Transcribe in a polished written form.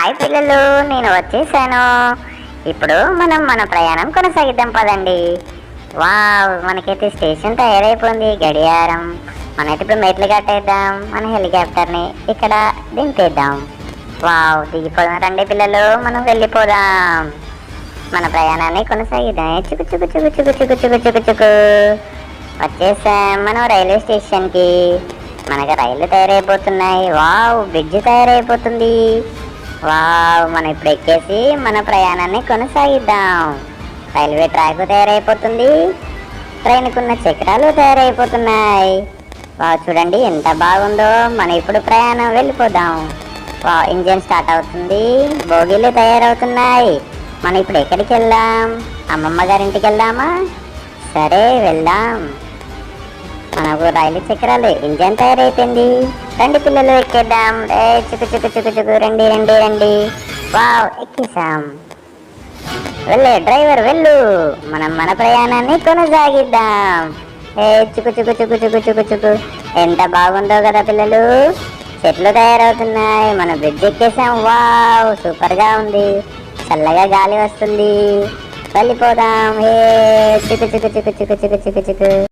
Hi పిల్లలు, నేను వచ్చేసాను. ఇప్పుడు మనం మన ప్రయాణం కొనసాగిద్దాం పదండి. వావ్, మనకైతే స్టేషన్ తయారైపోయింది. గడియారం. మనైతే ఇప్పుడు మెట్లు కట్టేద్దాం. మన హెలికాప్టర్ని ఇక్కడ దింపేద్దాం. వావ్, దిగిపోదాం రండి పిల్లలు, మనం వెళ్ళిపోదాం. మన ప్రయాణాన్ని కొనసాగిద్దాం. చుకు చుకు చుకు చుకు చుకు చుకు చుకు చుకు వచ్చేసాం మనం రైల్వే స్టేషన్కి. మనకి రైళ్లు తయారైపోతున్నాయి. వావ్, బ్రిడ్జ్ తయారైపోతుంది. వావ్, మనం ఇప్పుడు ఎక్కేసి మన ప్రయాణాన్ని కొనసాగిద్దాం. రైల్వే ట్రాక్ తయారైపోతుంది. ట్రైన్కున్న చక్రాలు తయారైపోతున్నాయి. వావ్, చూడండి ఎంత బాగుందో. మనం ఇప్పుడు ప్రయాణం వెళ్ళిపోదాం. వావ్, ఇంజన్ స్టార్ట్ అవుతుంది. బోగీలు తయారవుతున్నాయి. మనం ఇప్పుడు ఎక్కడికి వెళ్దాం? అమ్మమ్మ గారింటికి వెళ్దామా? సరే, వెళ్దాం. మనకు రైలు చక్రాలు ఇంజన్ తయారైపోయింది. రండి పిల్లలు, ఎక్కేద్దాం. చుకు చుకు చుకు చుకు రండి రండి రండి. వావ్, ఎక్కేసాం. వెళ్ళే డ్రైవర్ వెళ్ళు, మనం మన ప్రయాణాన్ని కొనసాగిద్దాం. చుకు చుకు చుకు చుకు చుకు చుకు ఎంత బాగుందో కదా పిల్లలు. చెట్లు తయారవుతున్నాయి. మనం బ్రిడ్జ్ ఎక్కేసాం. వావ్, సూపర్గా ఉంది. చల్లగా గాలి వస్తుంది. వెళ్ళిపోదాం. చుకు చుకు చుకు చుకు చుకు చుకు చుకు